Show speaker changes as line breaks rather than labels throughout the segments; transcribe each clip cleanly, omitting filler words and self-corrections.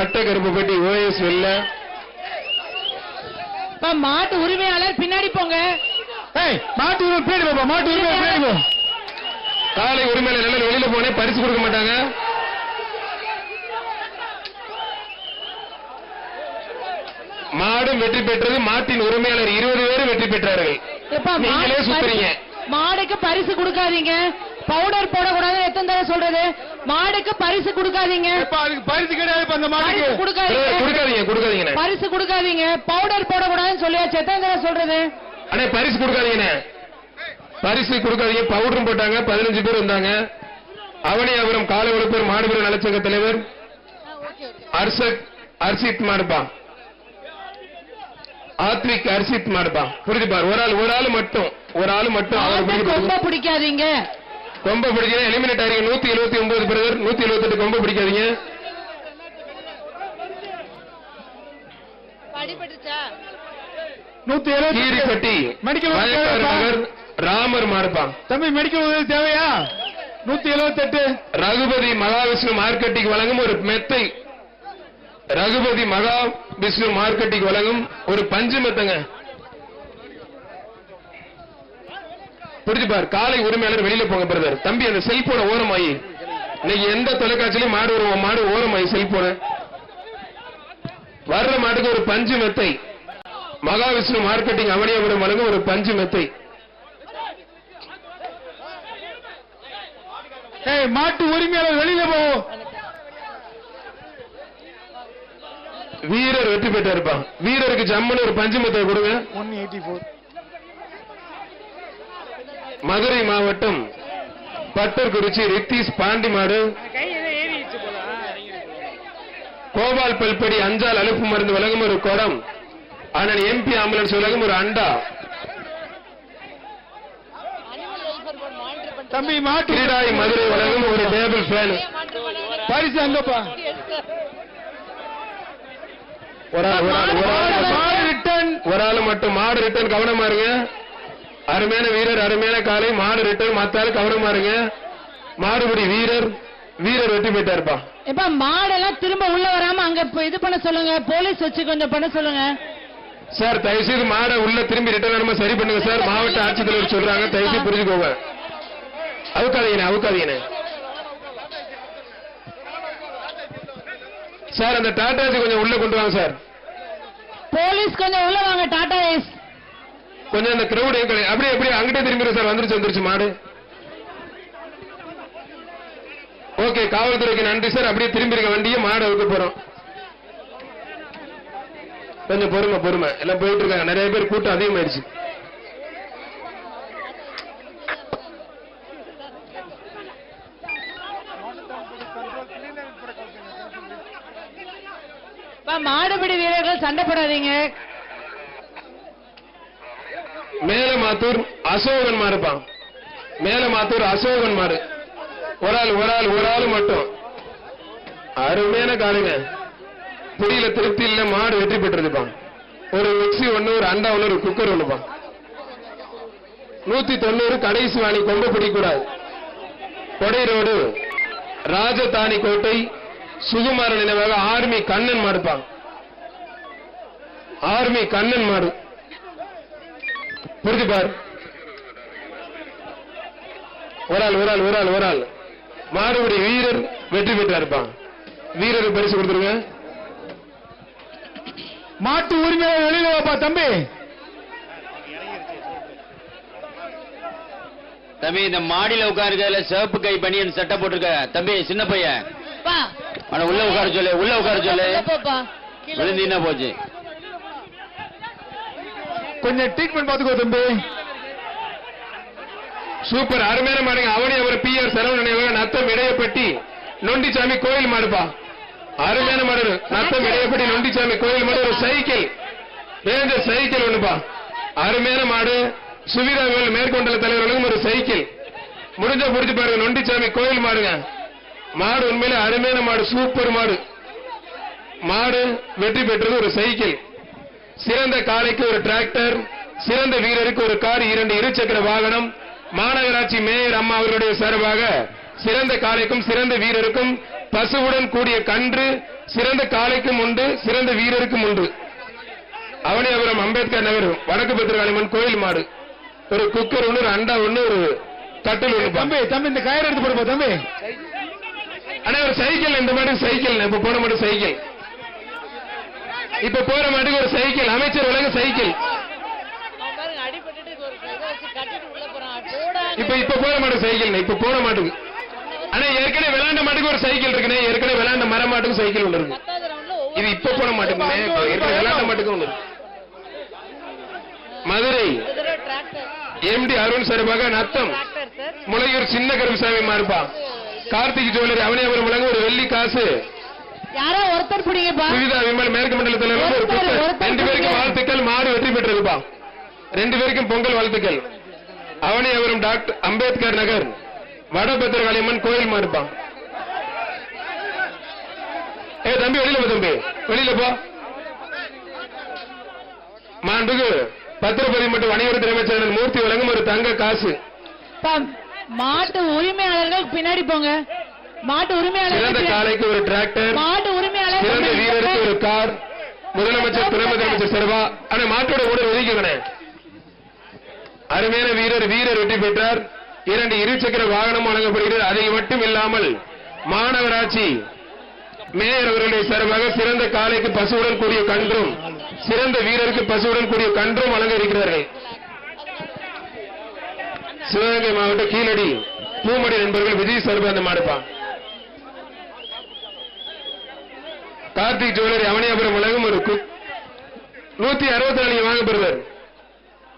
வட்டக்கருப்புப்பட்டி OS வெல்ல.
மாட்டு உரிமையாளர் பின்னாடி போங்க.
மாட்டு உரிமை பின்னாடி போ. மாட்டு உரிமை பின்னாடி போ. காலை உரிமையாளர் எல்லாம் வெளியில போனே பரிசு கொடுக்க மாட்டாங்க. மாடும் வெற்றி பெற்றது. மாட்டின் உரிமையாளர் 20 பேரும் வெற்றி பெற்றார்கள். நீங்களே சுத்துறீங்க.
மாடுக்கு பரிசு கொடுக்காதீங்க. பவுடர் போடக்கூடாது. எத்தனை தடவை சொல்றது? மாடுக்கு பரிசு கொடுக்காதீங்க.
பரிசு கிடையாது. அந்த மாடுக்கு கொடுக்காதீங்க.
பரிசு கொடுக்காதீங்க. பவுடர் போடக்கூடாதுன்னு சொல்லியாச்சு. எத்தனை தடவை சொல்றது?
அண்ணே பரிசு கொடுக்காதீங்க. பரிசு கொடுக்காதீங்க. பவுடரும் போட்டாங்க. 15 பேர் வந்தாங்க. அவனியாபுரம் காலை உழைப்பர் மாடுபுர நலச்சங்க தலைவர் அர்ஷித் மாடுப்பா. ஆத்விக் அர்ஷித் மாடுப்பா. புரிஞ்சுப்பார். ஒரு ஆள் மட்டும்
கொம்ப பிடிக்காதீங்க.
கொம்ப பிடிக்க எலிமினேட் ஆகிறீங்க. 179 பிரதர். 178 கொம்ப பிடிக்காதீங்க. கீரிப்பட்டி நகர் ராமர் மாடுப்பா.
தம்பி மெடிக்கல் உதவி தேவையா? 178
ரகுபதி மகாவிஷ்ணு மார்க்கெட்டிங் வழங்கும் ஒரு மெத்தை. ரகுபதி மகாவிஷ்ணு மார்க்கெட்டிங் வழங்கும் ஒரு பஞ்சு மெத்தங்க. புரிஞ்சுப்பார். காலை உரிமையாளர் வெளியில போங்க பிரதர். தம்பி அந்த செல்போன ஓரமாயி. இன்னைக்கு எந்த தொலைக்காட்சியிலும் மாடு ஓரமாயி செல்போன. வர்ற மாட்டுக்கு ஒரு பஞ்சு மெத்தை. மகாவிஷ்ணு மார்க்கெட்டிங் அவனியாபுரம் வழங்கும் ஒரு பஞ்சு மெத்தை.
மாட்டு உரிமையாளர் வெளியில போ.
வீரர் வெற்றி பெற்றிருப்பான். வீரருக்கு ஜம்முன்னு ஒரு பஞ்சு மெத்தை கொடுங்க.
184
மதுரை மாவட்டம் பட்டர்குறிச்சி ரித்தீஷ் பாண்டி மாடு. கோபால் பல்படி அஞ்சால் அலுப்பு மருந்து வழங்கும் ஒரு குடம். அண்ணன் MP ஆம்புலன்ஸ் வழங்கும் ஒரு அண்டா.
தம்பி மாட்டு
கிரீடாய் மதுரை வழங்கும் ஒரு டேபிள் ஃபேன்.
பரிசு அங்கப்பா.
ஒரு ஆள் மட்டும் மாடு ரிட்டர்ன். கவனமா இருங்க. அருமையான வீரர், அருமையான காலை. மாடு ரிட்டர்ன். மத்தாலும் கவனமா இருங்க. மாடுபடி வீரர் வெற்றி பெற்றாருப்பா.
இப்ப மாடெல்லாம் திரும்ப உள்ள வராம அங்க இது பண்ண சொல்லுங்க. போலீஸ் வச்சு கொஞ்சம் பண்ண சொல்லுங்க
சார். தயவுசெய்து மாடை உள்ள திரும்பி ரிட்டர்ன் சரி பண்ணுங்க சார். மாவட்ட ஆட்சித்தலைவர் சொல்றாங்க. தயவுசெய்து புரிஞ்சுக்கோங்க. அவுக்காதீங்க சார். அந்த டாடாஜி கொஞ்சம் உள்ள கொண்டு வாங்க சார்.
போலீஸ் கொஞ்சம் உள்ள வாங்க. டாடா ஏஸ்
கொஞ்சம் அந்த கிரௌட் அப்படியே அங்கிட்டே திரும்பி சார். வந்துருச்சு மாடு. ஓகே, காவல்துறைக்கு நன்றி சார். அப்படியே திரும்பிருக்க வண்டியை மாடு அவுக்க போறோம். கொஞ்சம் பொறுமை எல்லாம் போயிட்டு இருக்காங்க. நிறைய பேர் கூட்டம் அதிகமாயிருச்சு.
மாடுபிடி வீரர்கள் சண்டை போடாதீங்க.
மேலமாத்தூர் அசோகன் மாடுப்பான். மேலமாத்தூர் அசோகன் மாடு. ஒரு ஆள் மட்டும். அருமையான காலுங்க. புடியில திருப்தி இல்ல. மாடு வெற்றி பெற்றிருப்பான். ஒரு மிக்சி ஒண்ணு, ஒரு அண்டா ஒண்ணு, ஒரு குக்கர் ஒண்ணுப்பான். 190 கடைசி வாணி. கொம்ப பிடிக்கூடாது. கொடை ரோடு ராஜதானி கோட்டை சுகுமார நினைவாக ஆர்மி கண்ணன் மாடுப்பான். ஆர்மி கண்ணன் மாடு. புரிஞ்சுப்பார். ஒரு ஆள் மாடுபடி வீரர் வெற்றி பெற்றாருப்பான். வீரருக்கு பரிசு கொடுத்துருங்க.
மாட்டு உரிமையாளர் வெளியில வாப்பா தம்பி.
தம்பி இந்த மாடியில உட்காருக்க சிவப்பு கை பனியன் சட்டை போட்டிருக்க தம்பி. சின்ன பையன் உள்ள உட்கார சொல்லு. விழுந்தீங்கன்னா போச்சு.
கொஞ்சம் ட்ரீட்மெண்ட் பாத்துக்கோ தம்பி.
சூப்பர். அருமையான மாடுங்க. அவனியாபுரம் PR சரவணன் நத்தம் இடையப்பட்டி நொண்டிச்சாமி கோயில் மாடுப்பா. அருமையான மாடு. நத்தம் இடையப்பட்டி நொண்டிச்சாமி கோயில் மாடு. ஒரு சைக்கிள் ஒண்ணுப்பா. அருமையான மாடு. சுவீராவில் மேற்கொண்டல தலைவர்களும் ஒரு சைக்கிள். முடிஞ்ச புடிச்சு பாருங்க. நொண்டிச்சாமி கோயில் மாடுங்க. மாடு உண்மையில அருமையான மாடு. சூப்பர் மாடு. மாடு வெற்றி பெற்றது ஒரு சைக்கிள். சிறந்த காளைக்கு ஒரு டிராக்டர். சிறந்த வீரருக்கு ஒரு கார். 2 இருசக்கர வாகனம். மாநகராட்சி மேயர் அம்மா அவர்களுடைய சார்பாக சிறந்த காளைக்கும் சிறந்த வீரருக்கும் பசுவுடன் கூடிய கன்று சிறந்த காளைக்கும் உண்டு, சிறந்த வீரருக்கும் உண்டு. அவனியாபுரம் அம்பேத்கர் நகர் வடக்கு பத்திரகாளியம்மன் கோயில் மாடு. ஒரு குக்கர் ஒண்ணு, ஒரு அண்டா ஒண்ணு, ஒரு கட்டில் ஒண்ணு.
தம்பி தம்பி இந்த கயிறு எடுத்து போடுப்பா தம்பி.
ஆனா ஒரு சைக்கிள், இந்த மாதிரி சைக்கிள் இப்ப போன மாட்டு சைக்கிள், இப்ப போற மாட்டுக்கு ஒரு சைக்கிள், அமைச்சர் உலக சைக்கிள். இப்ப போற மாட்டு சைக்கிள், இப்ப போன மாட்டுக்கு. ஆனா ஏற்கனவே விளையாண்ட மாட்டுக்கு ஒரு சைக்கிள் இருக்குண்ணே, ஏற்கனவே விளையாண்ட மர மாட்டுக்கு சைக்கிள் ஒண்ணு இருக்கு. இது இப்ப போன மாட்டுக்கு, ஏற்கனவே விளையாண்ட மாட்டுக்கு ஒண்ணு இருக்கு. மதுரை எம்டி அருண் சார்பாக நத்தம் முளையூர் சின்ன கருமசாமி மாறுப்பா. கார்த்திக் ஜுவல்லரி அவனியாபுரம் வழங்க ஒரு வெள்ளி காசு.
யாரோ ஒருத்தர் பிடிங்கப்பா.
சுவிதா விமல் மேற்கு மண்டல தலைவர் ஒரு குக்கர். 2 பேருக்கும் வாழ்த்துக்கள். மாடு வெற்றி பெற்றிருப்பா. 2 பேருக்கும் பொங்கல் வாழ்த்துக்கள். அவனியாபுரம் டாக்டர் அம்பேத்கர் நகர் வடபத்திரகாளியம்மன் கோயில் மாறுப்பா. தம்பி வெளியில போ, தம்பி வெளியில போ. மாண்புக்கு பத்திரப்பதி மற்றும் வணிகத்துறை அமைச்சர் மூர்த்தி வழங்கும் ஒரு தங்க காசு.
மாட்டு உரிமையாளர்கள் பின்னாடி போங்க. மாட்டு உரிமையாளர்
சிறந்த காளைக்கு ஒரு டிராக்டர்,
மாட்டு உரிமையாளர்
சிறந்த வீரருக்கு ஒரு கார். முதலமைச்சர் துணை முதலமைச்சர் செல்வா. ஆனா மாட்டோட கூட ஒதுக்கிக்கணே. அருமையான வீரர் வெற்றி பெற்றார். 2 இருசக்கர வாகனம் வழங்கப்படுகிறது. அதை மட்டும் இல்லாமல் மாநகராட்சி மேயர் அவர்களுடைய சார்பாக சிறந்த காளைக்கு பசுவுடன் கூடிய கன்றும், சிறந்த வீரருக்கு பசுவுடன் கூடிய கன்றும் வழங்க இருக்கிறார்கள். சிவகங்கை மாவட்ட கீழடி பூமடி நண்பர்கள் விஜய் சார்பாக அந்த மாடுப்பான். கார்த்திக் ஜுவல்லரி அவனியாபுரம் வழங்கும் ஒரு 164 வாங்கப்படுவார்.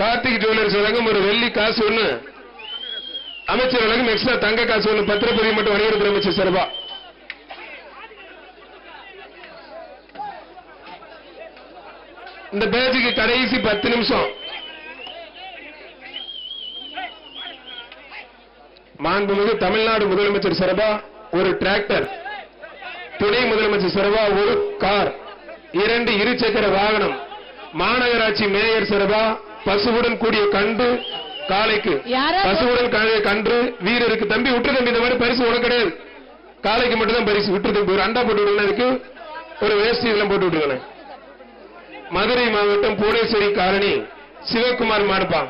கார்த்திக் ஜுவல்லர்ஸ் வழங்கும் ஒரு வெள்ளி காசு ஒண்ணு, அமைச்சர் வழங்கும் எக்ஸ்ட்ரா தங்க காசு ஒண்ணு. பத்திரப்பதிவு மற்றும் வணிகத்துறை அமைச்சர் சார்பா. இந்த பேட்சுக்கு கடைசி 10 நிமிஷம். மாண்புமிகு தமிழ்நாடு முதலமைச்சர் சார்பா ஒரு டிராக்டர், துணை முதலமைச்சர் சார்பா ஒரு கார், 2 இருசக்கர வாகனம். மாநகராட்சி மேயர் சார்பா பசுவுடன் கூடிய கன்று காளைக்கு, பசுவுடன் கூடிய கன்று வீரருக்கு. தம்பி விட்டு தம்பி, இந்த மாதிரி பரிசு உனக்கு கிடையாது, காளைக்கு மட்டும் தான் பரிசு. விட்டு தம்பி ஒரு அண்டா போட்டு விடுறதுக்கு ஒரு வேஷ்டி இதெல்லாம் போட்டு விட்டுருக்கேன். மதுரை மாவட்டம் பூனேஸ்வரி காலனி சிவகுமார் மாடுப்பான்.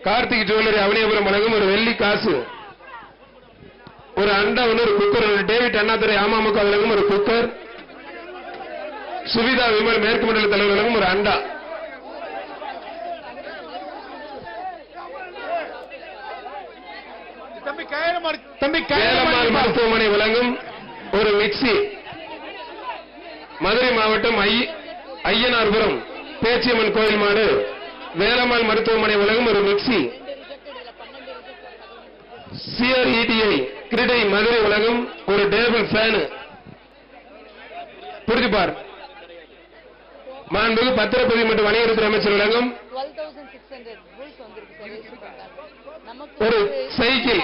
கார்த்திக் ஜுவல்லரி அவனியாபுரம் வழங்கும் ஒரு வெள்ளி காசு, ஒரு அண்டா ஒன்று, ஒரு குக்கர். டேவிட் அண்ணாதுரை அமமுக வழங்கும் ஒரு குக்கர். சுவிதா விமல் மேற்கு மண்டல தலைவர் வழங்கும் ஒரு அண்டா. வேலம்மாள் மருத்துவமனை வழங்கும் ஒரு மிக்சி. மதுரை மாவட்டம் ஐயனார்புரம் பேச்சியம்மன் கோயில் மாடு வேலம்மாள் மருத்துவமனை வழங்கும் ஒரு மிக்சி. CRETI கிரிடை மதுரை வழங்கும் ஒரு டேபிள் ஃபேனு. புரிஞ்சுப்பார். மாண்புமிகு பத்திரப்பதிவு மற்றும் வணிகத்துறை அமைச்சர் வழங்கும் ஒரு சைக்கிள்.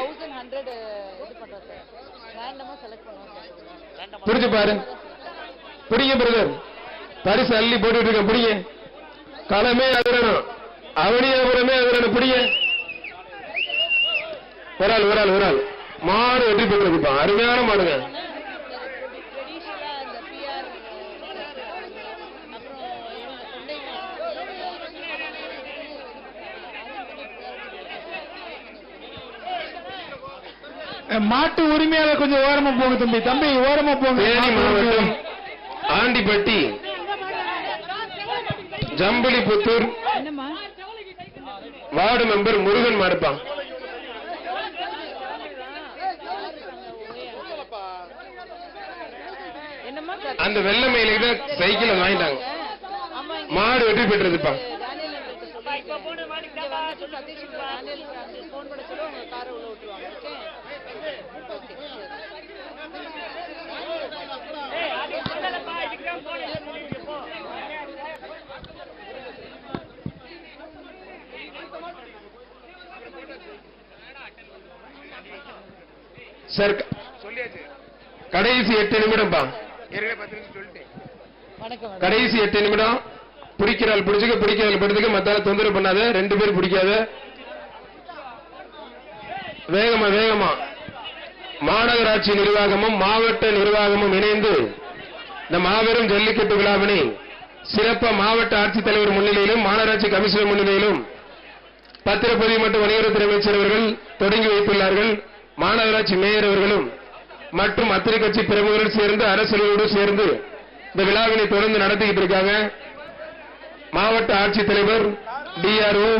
புரிஞ்சு பாரு, புடிங்க பிரதர், பரிசு அள்ளி போட்டு இருக்க. புடிங்க, களமே அதிரணும், அவனியாபுரமே அதிரணும். புடிங்க, ஒரு ஆள் மாடு வெற்றி பெற்றிருப்பா. அருமையான மாடுங்க.
மாட்டு உரிமையாளர் கொஞ்சம் ஓரமா போங்க தம்பி. தம்பி ஓரமா போங்க.
தேனி மாவட்டம் ஆண்டிப்பட்டி ஜம்புலிபுத்தூர் வார்டு மெம்பர் முருகன் மாடுப்பான். அந்த வெள்ளை மயிலுக்கு தான் சைக்கிள் வாங்கிட்டாங்க. மாடு வெற்றி பெற்றிருப்பான். சார் கடைசி 8 நிமிடம் பா. கடைசி 8 நிமிடம். பிடிக்கிறாள் பிடிச்சுக்க, பிடிக்கிறாள் படுத்துக்க, மத்தால தொந்தரவு பண்ணாத. 2 பேர் பிடிக்காத. வேகமா வேகமா மாநகராட்சி நிர்வாகமும் மாவட்ட நிர்வாகமும் இணைந்து இந்த மாபெரும் ஜல்லிக்கட்டு விழாவினை சிறப்ப மாவட்ட ஆட்சித்தலைவர் முன்னிலையிலும் மாநகராட்சி கமிஷனர் முன்னிலையிலும் பத்திரப்பதிவு மற்றும் வணிகத்துறை அமைச்சர் அவர்கள் தொடங்கி வைத்துள்ளார்கள். மாநகராட்சி மேயர் அவர்களும் மற்றும் அத்தனை கட்சி பிரமுகர்கள் சேர்ந்து அரசியலோடு சேர்ந்து இந்த விழாவினை தொடர்ந்து நடத்திக்கிட்டு இருக்காங்க. மாவட்ட ஆட்சித்தலைவர், டிஆர்ஓ,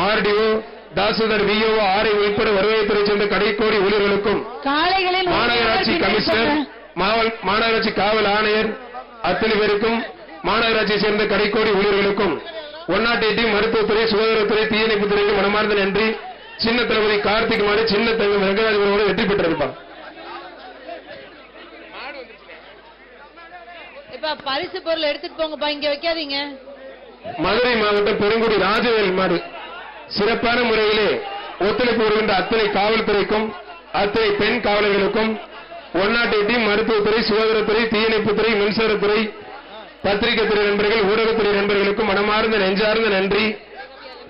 ஆர்டிஓ, தாசில்தார், விஓ, ஆர்ஐ உட்பட வருவாய்த்துறை சேர்ந்த கடைக்கோடி ஊழியர்களுக்கும் மாநகராட்சி கமிஷனர், மாநகராட்சி காவல் ஆணையர் அத்தனை பேருக்கும் மாநகராட்சியை சேர்ந்த கடைக்கோடி ஊழியர்களுக்கும் 108 மருத்துவத்துறை, சுகாதாரத்துறை, தீயணைப்புத்துறைக்கு மனமார்ந்த நன்றி. சின்ன தளபதி கார்த்திக் மாடு சின்ன தங்கம் வெங்கடாஜபுரம் வெற்றி பெற்றிருப்பான்.
பரிசு பொருள் எடுத்துட்டு போங்கப்பா, இங்க வைக்காதீங்க.
மதுரை மாவட்டம் பெருங்குடி ராஜவேல் மாடு சிறப்பான முறையிலே ஒத்துழைப்பு வருகின்ற அத்தனை காவல்துறைக்கும் அத்தனை பெண் காவலர்களுக்கும் 108 மருத்துவத்துறை, சுகாதாரத்துறை, தீயணைப்புத்துறை, மின்சாரத்துறை, பத்திரிகை துறை நண்பர்கள், ஊடகத்துறை நண்பர்களுக்கும் மனமார்ந்த நெஞ்சார்ந்த நன்றி.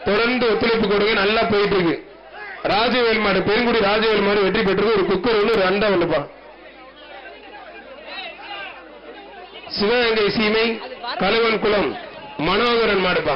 தொடர்ந்து ஒத்துழைப்பு கொடுங்க. நல்லா போயிட்டு இருக்கு. ராஜவேல் மாடு, பெருங்குடி ராஜவேல் மாடு வெற்றி பெற்றது. ஒரு குக்கர் ஒன்று, ஒரு அண்டா ஒண்ணுப்பா. சிவகங்கை சீமை கலவன் குளம் மனோகரன் மாடுப்பா.